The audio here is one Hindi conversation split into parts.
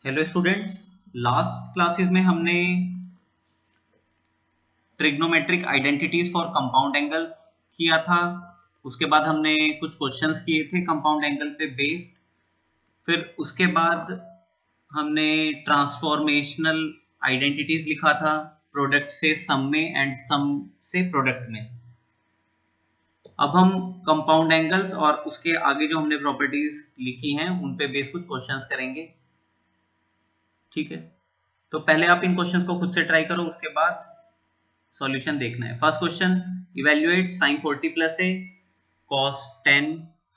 हेलो स्टूडेंट्स, लास्ट क्लासेस में हमने trigonometric identities for compound angles किया था। उसके बाद हमने कुछ क्वेश्चंस किए थे कंपाउंड एंगल पे बेस्ड। फिर उसके बाद हमने ट्रांसफॉर्मेशनल आइडेंटिटीज लिखा था, प्रोडक्ट से सम में एंड सम से प्रोडक्ट में। अब हम कंपाउंड एंगल्स और उसके आगे जो हमने प्रॉपर्टीज लिखी हैं उन पे बेस्ड कुछ क्वेश्चंस करेंगे। ठीक है, तो पहले आप इन क्वेश्चंस को खुद से ट्राई करो, उसके बाद सॉल्यूशन देखना है। First question, evaluate sin 40 plus A cos 10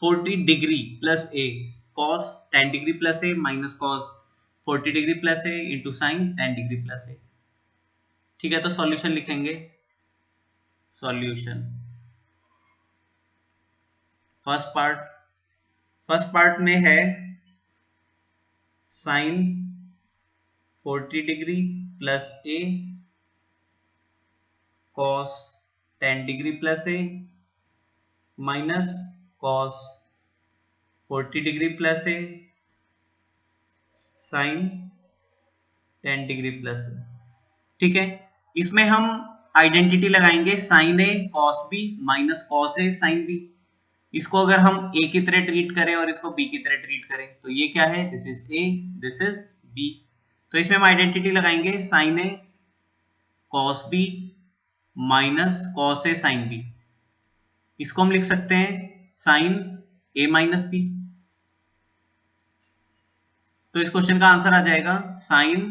40 degree plus A cos 10 degree plus A minus cos 40 degree plus A into sine 10 degree plus A. ठीक है, तो सॉल्यूशन लिखेंगे। सॉल्यूशन फर्स्ट पार्ट में है sin 40 degree plus A cos 10 degree plus A minus cos 40 degree plus A sign 10 degree plus A. ठीक है, इसमें हम आइडेंटिटी लगाएंगे sine a cos b minus cos a sine b. इसको अगर हम ए की तरह ट्रीट करें और इसको बी की तरह ट्रीट करें तो ये क्या है, this is a, this is b. तो इसमें हम आइडेंटिटी लगाएंगे sine a cos b minus cos a sine b. इसको हम लिख सकते हैं साइन ए माइनस बी। तो इस क्वेश्चन का आंसर आ जाएगा साइन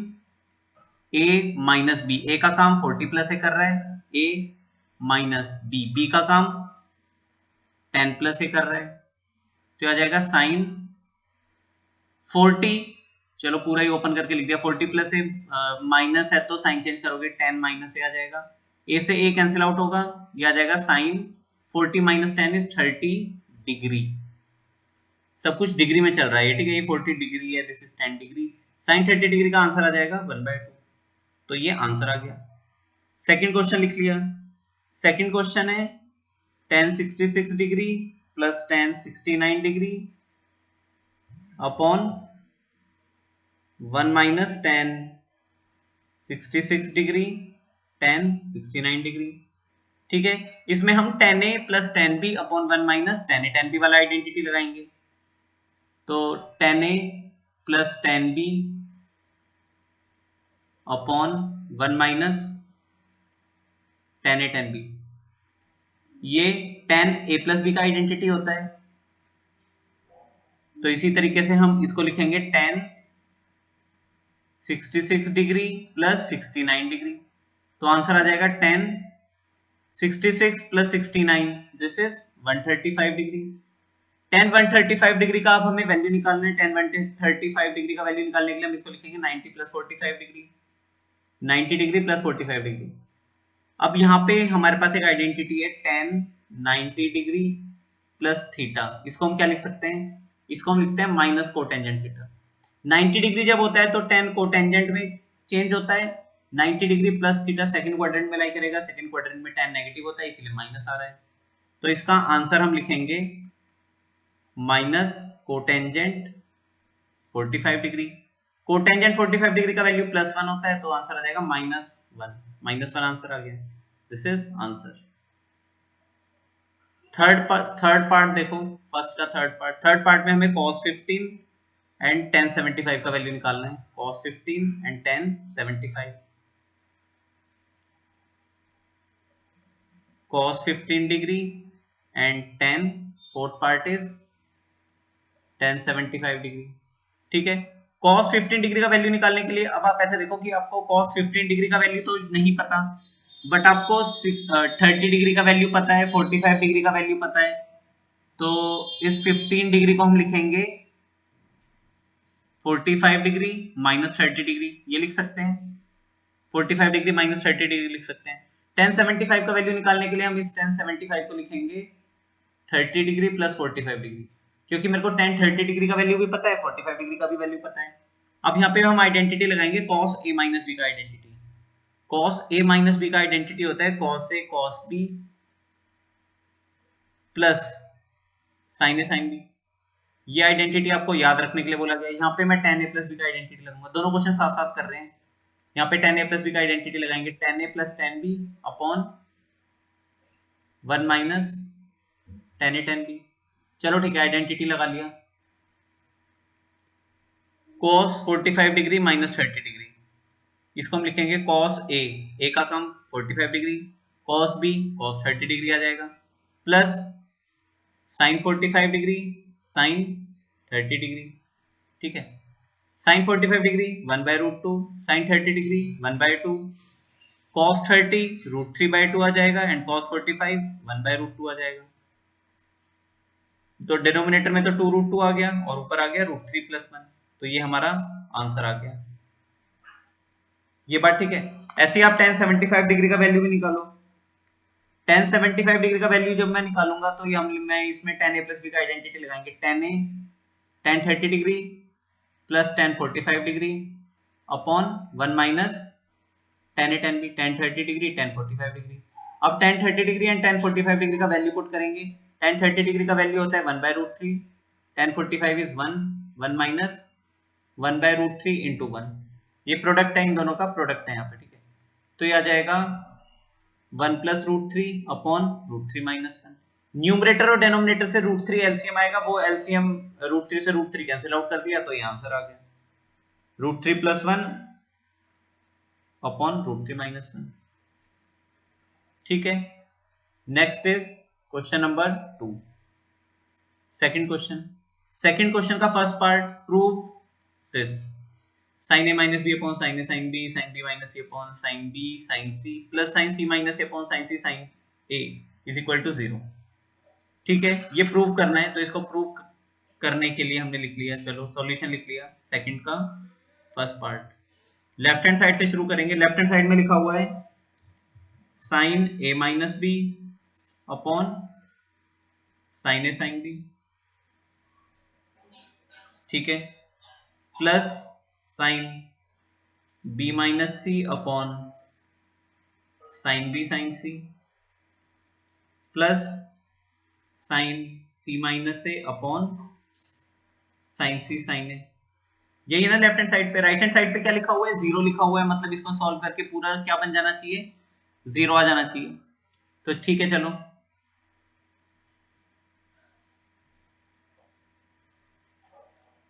ए माइनस बी। ए का काम 40 प्लस ए कर रहा है, ए माइनस बी, बी का काम 10 प्लस ए कर रहा है, तो आ जाएगा साइन 40। चलो पूरा ही ओपन करके लिख दिया, 40 प्लस ए माइनस है तो साइन चेंज करोगे 10 माइनस ए आ जाएगा, ए से ए कैंसिल आउट होगा, ये आ जाएगा साइन 40 माइनस 10 इज 30 डिग्री। सब कुछ डिग्री में चल रहा है, ठीक है, ये 40 डिग्री है, this is 10 degree. Sine 30 degree का आंसर आ जाएगा 1/2। तो ये आंसर आ गया। सेकंड क्वेश्चन लिख लिया। सेकंड क्वेश्चन है tan 66 degree plus tan 69 degree upon 1 minus tan 66 degree tan 69 degree. ठीक है, इसमें हम tan a plus tan b upon 1 minus tan a tan b वाला आइडेंटिटी लगाएंगे। तो tan a plus tan b upon 1 minus tan a tan b, ये tan a प्लस b का आइडेंटिटी होता है। तो इसी तरीके से हम इसको लिखेंगे tan 66 डिग्री प्लस 69 डिग्री। तो आंसर आ जाएगा tan 66 plus 69, this is 135 degree. tan 135 degree का अब हमें वैल्यू निकालना है। tan 135 डिग्री का वैल्यू निकालने के लिए हम इसको लिखेंगे 90 plus 45 degree, 90 degree plus 45 degree. अब यहाँ पे हमारे पास एक आइडेंटिटी है tan 90 डिग्री प्लस थीटा। इसको हम क्या लिख सकते हैं, इसको हम लिखते हैं माइनस कोटेंजेंट थीटा। 90 डिग्री जब होता है तो tan कोटेंजेंट में चेंज होता है, 90 degree plus theta second quadrant में लाई करेगा, सेकंड क्वाड्रेंट में tan नेगेटिव होता है इसलिए माइनस आ रहा है। तो इसका आंसर हम लिखेंगे minus cotangent 45 degree. Cotangent 45 degree का वैल्यू +1 होता है, तो आंसर आ जाएगा -1। -1 आंसर आ गया, this is answer. Third part देखो, फर्स्ट का थर्ड पार्ट में हमें cos 15 एंड tan 75 का वैल्यू निकालना है। cos 15 and tan 75, cos 15 degree and tan fourth part is tan 75 degree. ठीक है, cos 15 डिग्री का वैल्यू निकालने के लिए अब आप ऐसे देखो कि आपको cos 15 डिग्री का वैल्यू तो नहीं पता, बट आपको 30 डिग्री का वैल्यू पता है, 45 डिग्री का वैल्यू पता है। तो इस 15 डिग्री को हम लिखेंगे 45 डिग्री माइनस 30 डिग्री, ये लिख सकते हैं। 45 डिग्री माइनस 30 डिग्री लिख सकते हैं। tan 75 का वैल्यू निकालने के लिए हम इस tan 75 को लिखेंगे 30 डिग्री प्लस 45 डिग्री, क्योंकि मेरे को tan 30 डिग्री का वैल्यू भी पता है, 45 डिग्री का भी वैल्यू पता है। अब यहाँ पे हम आइडेंटिटी लगाएंगे cos a माइनस b का identity. cos a minus b का आइडेंटिटी होता है cos a cos b plus sin a sin b। ये आइडेंटिटी आपको याद रखने के लिए बोला गया। यहाँ पे मैं tan a प्लस बी का आइडेंटिटी लगाऊंगा, दोनों क्वेश्चन साथ साथ कर रहे हैं। यहाँ पे tan a प्लस बी का आइडेंटिटी लगाएंगे, tan a plus tan b upon 1 minus tan a tan b। चलो ठीक है, आइडेंटिटी लगा लिया। cos 45 डिग्री माइनस 30 डिग्री, इसको हम लिखेंगे cos a का काम 45 डिग्री, cos b cos 30 डिग्री आ जाएगा, plus sin 45 degree sin 30 degree. ठीक है, sin 45 degree 1/√2, sin 30 degree 1/2, cos 30 √3/2 आ जाएगा एंड cos 45 1/√2 आ जाएगा। तो डिनोमिनेटर में तो 2√2 आ गया और ऊपर आ गया √3 + 1, तो ये हमारा आंसर आ गया। ये बात ठीक है। ऐसे ही आप tan 75 डिग्री का वैल्यू भी निकालो। tan 75 डिग्री का वैल्यू जब मैं निकालूंगा तो ये मैं इसमें tan a प्लस b का आइडेंटिटी लगाएंगे, tan a tan 30 degree plus tan 45 degree upon 1 minus tan a tan b, tan 30 degree tan 45 degree. अब tan 30 degree and tan 45 degree का वैल्यू पुट करेंगे। tan 30 डिग्री का वैल्यू होता है 1/√3, tan 45 इज 1, 1 माइनस 1/√3 इंटू 1। ये प्रोडक्ट है, इन दोनों का प्रोडक्ट है यहाँ पे। ठीक है, तो ये आ जाएगा 1 प्लस √3 अपॉन √3 माइनस 1। न्यूमरेटर और डेनोमिनेटर से √3 एलसीएम आएगा, वो एलसीएम √3 से √3 कैंसिल आउट कर दिया, तो ये आंसर आ गया √3 + 1 अपॉन √3 माइनस 1। ठीक है, next is question number 2। Second question का first part, prove this sin a minus b upon sin a sin b sin b minus c upon sin b sin c plus sin c minus a upon sin c sin a is equal to 0। ठीक है, ये प्रूव करना है, तो इसको प्रूव करने के लिए हमने लिख लिया, चलो सॉल्यूशन लिख लिया सेकंड का first part. Left hand side से शुरू करेंगे। लेफ्ट हैंड साइड में लिखा हुआ है sin a minus b upon sin a sin b, ठीक है, plus sin b minus c upon sin b sin c plus sin c minus a upon sin c sin a। यही है ना लेफ्ट हैंड साइड पे। राइट हैंड साइड पे क्या लिखा हुआ है, 0 लिखा हुआ है, मतलब इसको सॉल्व करके पूरा क्या बन जाना चाहिए, 0 आ जाना चाहिए। तो ठीक है, चलो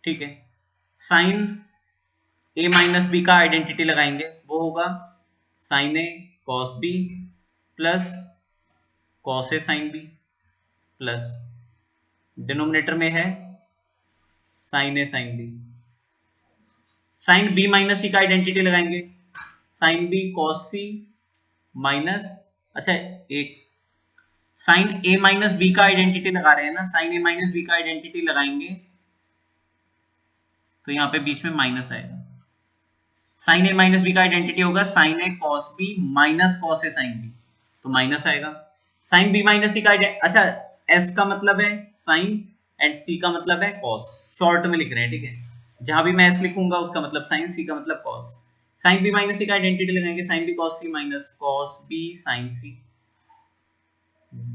ठीक है, साइन a माइनस बी का आइडेंटिटी लगाएंगे, वो होगा sine a cos b plus cos a sin b plus denominator में है sine a sin b। Sine b minus सी का आइडेंटिटी लगाएंगे, sine b cos c minus, अच्छा एक साइन a माइनस बी का आइडेंटिटी लगा रहे हैं ना, साइन a माइनस बी का आइडेंटिटी लगाएंगे तो यहां पे बीच में माइनस आएगा। साइन a माइनस बी का आइडेंटिटी होगा sine a cos b minus cos a sin b, तो माइनस आएगा। साइन b माइनस सी का अच्छा s का मतलब है साइन एंड c का मतलब है cos, शॉर्ट में लिख रहे हैं, ठीक है, जहां भी मैं s लिखूंगा उसका मतलब साइन, c का मतलब cos। साइन b माइनस सी का आइडेंटिटी लगाएंगे, sine b cos c minus cos b sin c।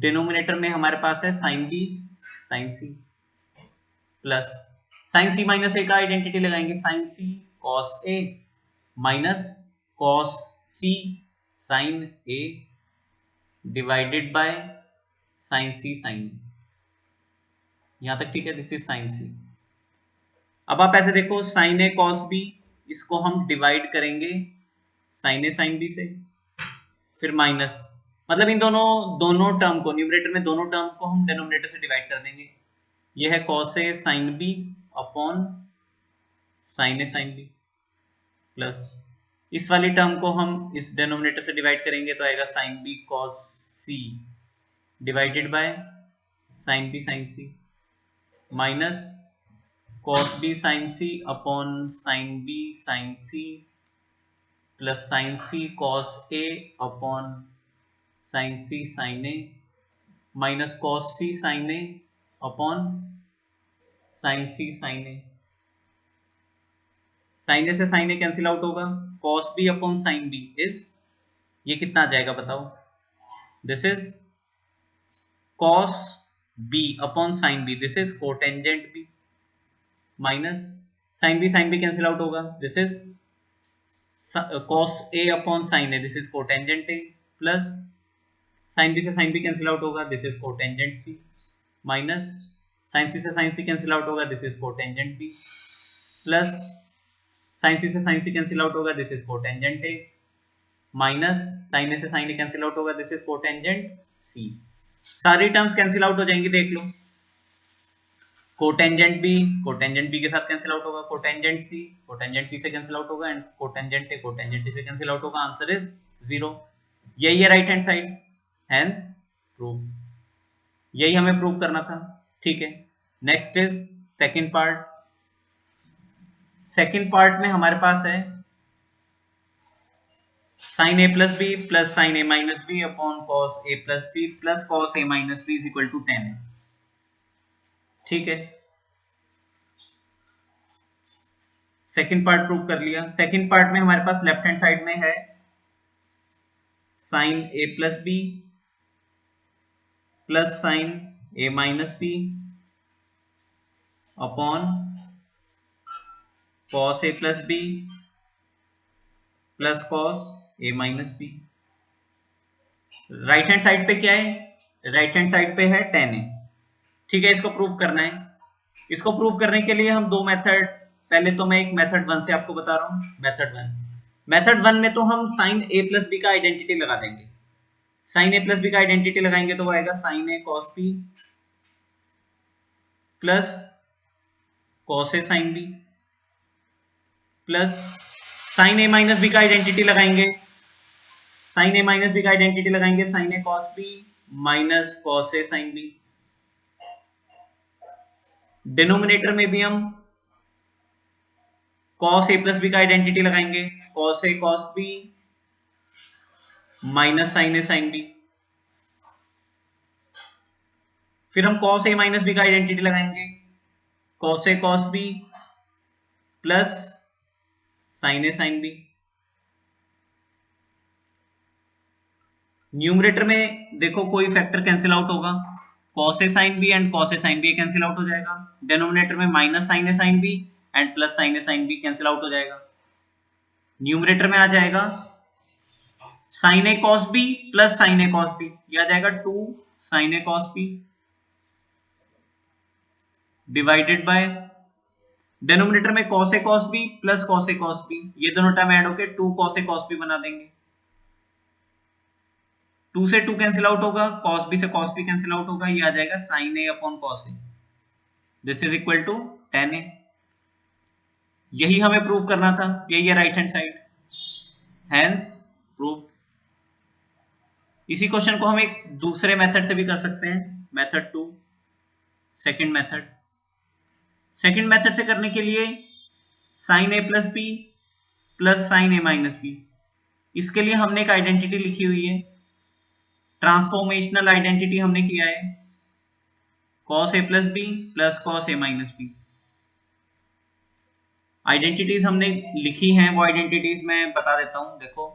Denominator में हमारे पास है sine b sin c plus sine c minus a का आइडेंटिटी लगाएंगे, sine c cos a minus cos c sin a divided by sine c sin a। यहां तक ठीक है, दिस इज साइन c। अब आप ऐसे देखो, साइन a cos b, इसको हम डिवाइड करेंगे साइन a sin b से, फिर माइनस, मतलब इन दोनों दोनों टर्म को, न्यूमरेटर में दोनों टर्म को हम डिनोमिनेटर से डिवाइड कर देंगे। यह है cos a sin b upon sin a sin b plus इस वाली टर्म को हम इस डिनोमिनेटर से डिवाइड करेंगे तो आएगा sin b cos c divided by sin b sin c minus cos b sin c upon sin b sin c plus sin c cos a upon sin c sin a minus cos c sin a upon sin c sin a। sin a से sin a कैंसिल आउट होगा, cos b upon sin b is, ये कितना आ जाएगा बताओ, this is cos b upon sin b, this is cotangent b। Minus sine B cancel out होगा, this is cos a upon sine A, this is cotangent A, plus sine B से साइन बी कैंसिल आउट होगा, this is cotangent C, minus sine C से साइन सी कैंसिल आउट होगा, this is cotangent B, plus sine C से साइन सी कैंसिल आउट होगा, this is cotangent A, minus sine A से साइन ए कैंसिल आउट होगा, दिस इज कोटेंजेंट सी। सारी टर्म्स कैंसिल आउट हो जाएंगी, देख लो। कोटेंजेंट बी के साथ कैंसिल आउट होगा, कोटेंजेंट सी से कैंसिल आउट होगा, एंड कोटेंजेंट ए से कैंसिल आउट होगा, आंसर इज 0। यही है right hand side, hence prove. यही हमें प्रूव करना था, ठीक है। Next is second part. Second part में हमारे पास है sine A plus B plus sine A minus B upon cos A plus B plus cos A minus b is equal to 10, ठीक है। सेकंड पार्ट प्रूव कर लिया। सेकंड पार्ट में हमारे पास लेफ्ट हैंड साइड में है साइन ए प्लस बी प्लस साइन ए माइनस बी अपॉन कॉस ए प्लस बी प्लस कॉस ए minus B. Right hand side पे क्या है? राइट हैंड साइड पे है tan ए, ठीक है। इसको प्रूव करना है। इसको प्रूव करने के लिए हम दो मेथड, पहले तो मैं एक मेथड 1 से आपको बता रहा हूं। मेथड 1 में तो हम साइन ए प्लस बी का आइडेंटिटी लगा देंगे। साइन ए प्लस बी का आइडेंटिटी लगाएंगे तो वो आएगा sign a cos b plus cos a sine B plus sine A minus B का आइडेंटिटी लगाएंगे। साइन ए माइनस बी का आइडेंटिटी लगाएंगे sine a cos b minus cos a sine B. Denominator में भी हम cos a प्लस बी का आइडेंटिटी लगाएंगे, cos a cos b minus sine a sine b. फिर हम cos a माइनस बी का आइडेंटिटी लगाएंगे, cos a cos b plus sine a sine b. Numerator में देखो कोई फैक्टर कैंसिल आउट होगा, cos a sin b and cos a sin b cancel out हो जाएगा। डिनोमिनेटर में minus sine a sine b and plus sine a sine B cancel out हो जाएगा। न्यूमरेटर में आ जाएगा sine a cos b plus sine a cos b, ये आ जाएगा 2 sine a cos b divided by denominator में cos a cos b plus cos a cos b, ये दोनों टर्म ऐड होके 2 cos a cos b बना देंगे। 2 से 2 कैंसिल आउट होगा, cos b से cos b कैंसिल आउट होगा, ये आ जाएगा sin a upon cos a, this is equal to tan a। यही हमें प्रूव करना था, यही है right hand side, hence prove. इसी क्वेश्चन को हम एक दूसरे मेथड से भी कर सकते हैं, method 2, second method. Second method से करने के लिए साइन ए प्लस बी प्लस साइन ए माइनस बी, इसके लिए हमने एक आइडेंटिटी लिखी हुई है, ट्रांसफॉर्मेशनल आइडेंटिटी हमने किया है cos a plus B plus cos a minus b. Identities हमने लिखी हैं, वो आइडेंटिटीज मैं बता देता हूं। देखो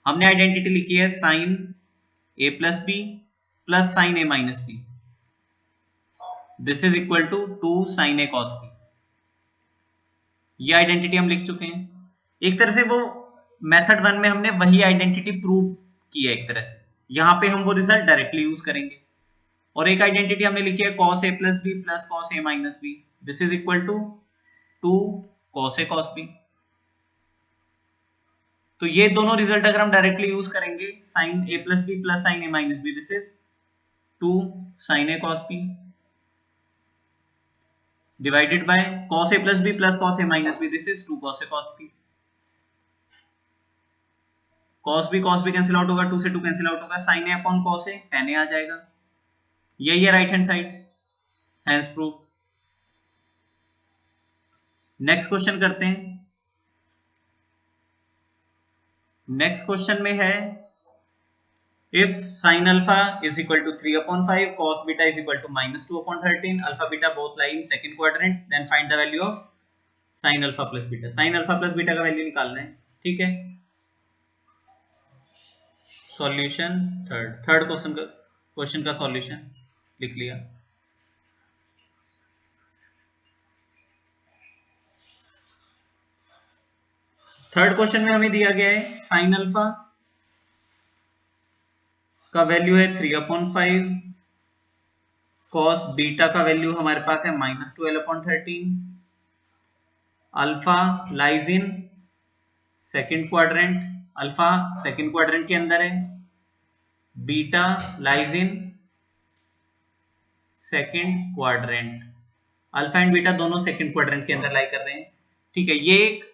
हमने आइडेंटिटी लिखी है sine A plus B plus sine A minus b, this is equal to 2 sine a cos b. ये आइडेंटिटी हम लिख चुके हैं। एक तरह से वो मेथड 1 में हमने वही आइडेंटिटी प्रूव की है एक तरह से, यहां पे हम वो रिजल्ट डायरेक्टली यूज करेंगे। और एक आइडेंटिटी हमने लिखी है cos a plus B plus cos a minus b, this is equal to 2 cos a cos b। तो ये दोनों रिजल्ट अगर हम डायरेक्टली यूज करेंगे, sine a plus B plus sine a minus b, this is 2 sin a cos b divided by cos a plus B plus cos a minus b, this is 2 cos a cos b। cos b cancel out होगा, 2 से 2 कैंसिल आउट होगा, sin a upon cos a tan a आ जाएगा। यही है right hand side, hence prove. Next question करते हैं। नेक्स्ट क्वेश्चन में है if sin alpha is equal to 3 upon 5, cos beta is equal to minus 2 upon 13, alpha beta both lie in second quadrant, then find the value of sin alpha plus beta। sin alpha plus beta का वैल्यू निकालना है, ठीक है। सॉल्यूशन थर्ड क्वेश्चन का सॉल्यूशन लिख लिया। थर्ड क्वेश्चन में हमें दिया गया है साइन अल्फा का वैल्यू है 3/5, कॉस बीटा का वैल्यू हमारे पास है -12/13, alpha lies in second quadrant, alpha second quadrant के अंदर है, beta lies in second quadrant, alpha and beta दोनों सेकेंड क्वाड्रेंट के अंदर लाई कर रहे हैं। ठीक है, ये एक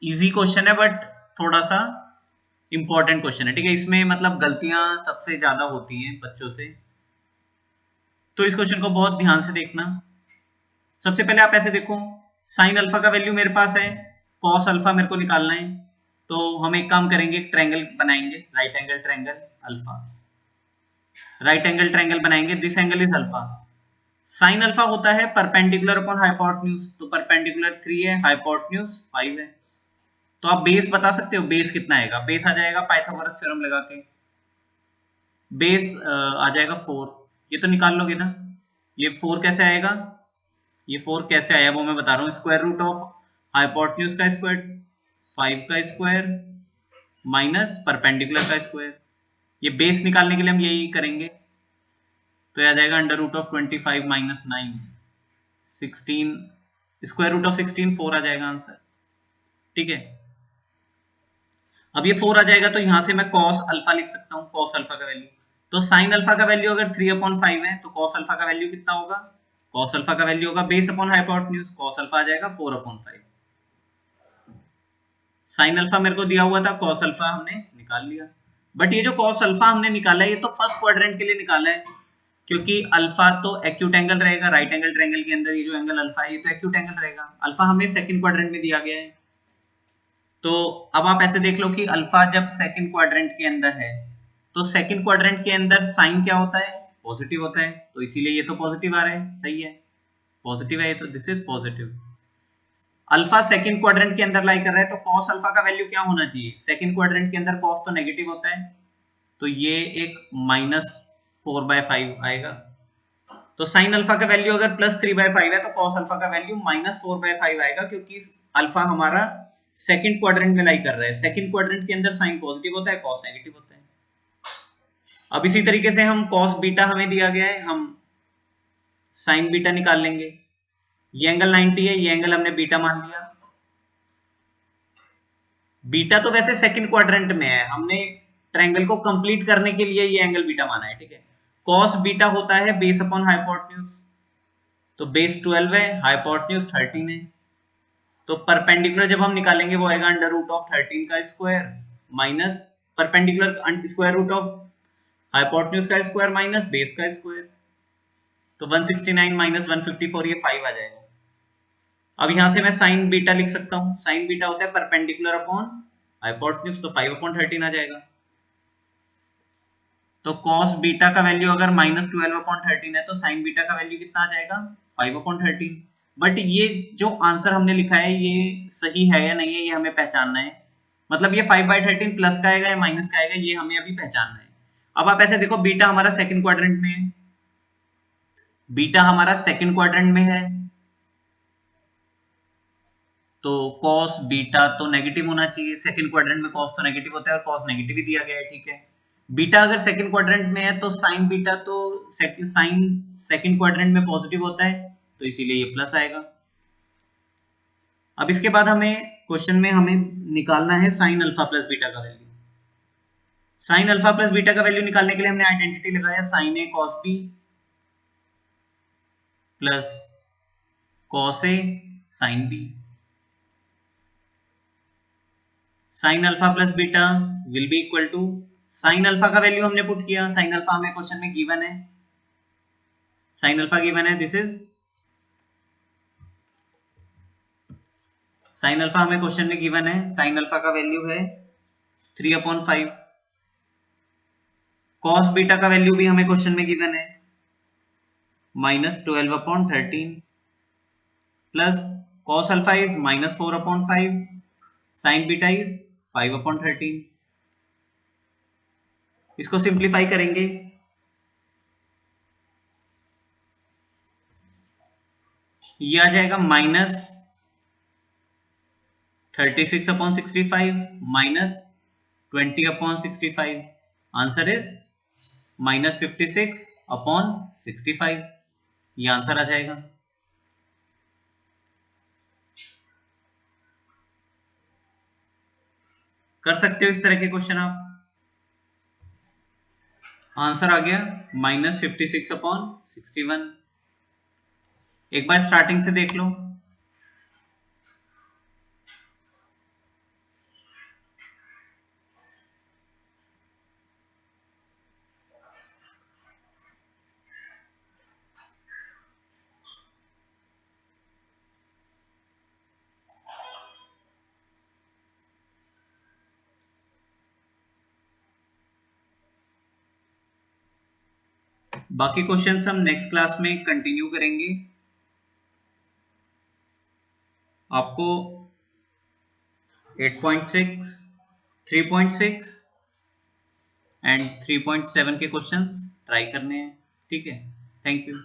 इजी क्वेश्चन है बट थोड़ा सा इंपॉर्टेंट क्वेश्चन है। ठीक है, इसमें मतलब गलतियां सबसे ज्यादा होती हैं बच्चों से, तो इस क्वेश्चन को बहुत ध्यान से देखना। सबसे पहले आप ऐसे देखो, साइन अल्फा का वैल्यू मेरे पास है, कॉस अल्फा मेरे को निकालना है, तो हम एक काम करेंगे, एक ट्रायंगल बनाएंगे, right angle triangle alpha, right angle triangle बनाएंगे, this angle is alpha. Sine alpha होता है परपेंडिकुलर अपॉन हाइपोटेन्यूज, तो परपेंडिकुलर 3 है, हाइपोटेन्यूज 5 है। तो आप बेस बता सकते हो, बेस कितना आएगा? बेस आ जाएगा पाइथागोरस थ्योरम लगा के, बेस आ जाएगा 4। ये तो निकाल लोगे ना, ये 4 कैसे आएगा? ये 4 कैसे आया वो मैं बता रहा हूँ, स्क्वायर रूट ऑफ हाइपोटेन्यूज का स्क्वायर 5 का स्क्वायर माइनस परपेंडिकुलर का स्क्वायर, ये बेस निकालने के लिए हम यही करेंगे, तो यह आ जाएगा under root of 25 minus 9 16, square root of 16 4 आ जाएगा आंसर। ठीक है, अब ये 4 आ जाएगा तो यहां से मैं cos अल्फा लिख सकता हूं, cos अल्फा का वैल्यू, तो sin अल्फा का वैल्यू अगर 3/5 है तो cos अल्फा का वैल्यू कितना होगा? cos अल्फा का वैल्यू होगा base upon hypotenuse, cos alpha आ जाएगा 4/5। sin अल्फा मेरे को दिया हुआ था, cos अल्फा हमने निकाल लिया, बट ये जो cos अल्फा हमने निकाला है ये तो फर्स्ट क्वाड्रेंट के लिए निकाला है, क्योंकि अल्फा तो एक्यूट एंगल रहेगा, राइट एंगल ट्रायंगल के अंदर ये जो एंगल अल्फा है ये तो एक्यूट एंगल रहेगा, अल्फा हमें सेकंड क्वाड्रेंट में दिया गया है। तो अब आप ऐसे देख लो कि अल्फा जब सेकंड क्वाड्रेंट के अंदर है तो सेकंड क्वाड्रेंट के अंदर साइन क्या होता है? पॉजिटिव होता है, तो इसीलिए ये तो पॉजिटिव आ रहा है, सही है, पॉजिटिव है, तो this is positive. Alpha second quadrant के अंदर लाई कर रहा है तो cos अल्फा का वैल्यू क्या होना चाहिए? सेकंड क्वाड्रेंट के अंदर cos तो नेगेटिव होता है, तो ये एक -4/5 आएगा। तो sin अल्फा का वैल्यू अगर +3/5 है तो cos अल्फा का वैल्यू -4/5 आएगा, क्योंकि अल्फा हमारा सेकंड क्वाड्रेंट में लाई कर रहा है, सेकंड क्वाड्रेंट के अंदर sin पॉजिटिव होता है, cos नेगेटिव होता है। अब इसी तरीके से हम cos बीटा हमें दिया गया है, हम sin बीटा निकाल लेंगे, ये एंगल 90 है, ये एंगल हमने बीटा मान लिया, बीटा तो वैसे सेकंड क्वाड्रेंट में है, हमने ट्रायंगल को कंप्लीट करने के लिए ये एंगल बीटा माना है। ठीक है, cos बीटा होता है बेस अपॉन हाइपोटेन्यूज, तो बेस 12 है, हाइपोटेन्यूज 13 है, तो परपेंडिकुलर जब हम निकालेंगे वो आएगा अंडर रूट ऑफ 13 का square minus perpendicular square root of hypotenuse का स्क्वायर माइनस बेस का स्क्वायर, तो 169 माइनस 154 ये 5 आ जाएगा। अब यहां से मैं साइन बीटा लिख सकता हूं, साइन बीटा होता है परपेंडिकुलर अपॉन हाइपोटेन्यूज, तो 5/13 आ जाएगा। तो cos बीटा का वैल्यू अगर -12/13 है तो sin बीटा का वैल्यू कितना आ जाएगा? 5/13। बट ये जो आंसर हमने लिखा है ये सही है या नहीं है ये हमें पहचानना है, मतलब ये 5/13 प्लस का आएगा या माइनस का आएगा ये हमें अभी पहचानना है। अब आप ऐसे देखो, बीटा हमारा सेकंड क्वाड्रेंट में है, बीटा हमारा सेकंड क्वाड्रेंट में है, तो cos बीटा तो नेगेटिव होना चाहिए, सेकंड क्वाड्रेंट में cos तो नेगेटिव होता है और cos नेगेटिव ही दिया गया है। ठीक है, बीटा अगर सेकंड क्वाड्रेंट में है तो sin बीटा तो साइन सेकंड क्वाड्रेंट में पॉजिटिव होता है, तो इसीलिए ये प्लस आएगा। अब इसके बाद हमें क्वेश्चन में हमें निकालना है sin अल्फा प्लस बीटा का value. sin alpha plus beta का वैल्यू निकालने के लिए हमने आइडेंटिटी लगाया sin a cos b plus cos a sin b। Sine alpha plus beta will be equal to, sine alpha का वैल्यू हमने पुट किया, साइन अल्फा हमें क्वेश्चन में गिवन है, साइन अल्फा गिवन है, दिस इज साइन अल्फा हमें क्वेश्चन में गिवन है, साइन अल्फा का वैल्यू है 3/5, cos बीटा का वैल्यू भी हमें क्वेश्चन में गिवन है -12/13 plus cos alpha is -4/5, sin beta is 5/13। इसको सिंप्लीफाई करेंगे, ये आ जाएगा 36 upon 65 minus 20 upon 65. Answer is minus 56 upon 65. ये आंसर आ जाएगा. कर सकते हो इस तरह के क्वेश्चन आप. आंसर आ गया माइनस 56 अपॉन 61. एक बार स्टार्टिंग से देख लो. बाकी क्वेश्चंस हम नेक्स्ट क्लास में कंटिन्यू करेंगे. आपको 8.6, 3.6 एंड 3.7 के क्वेश्चंस ट्राई करने हैं. ठीक है. Thank you.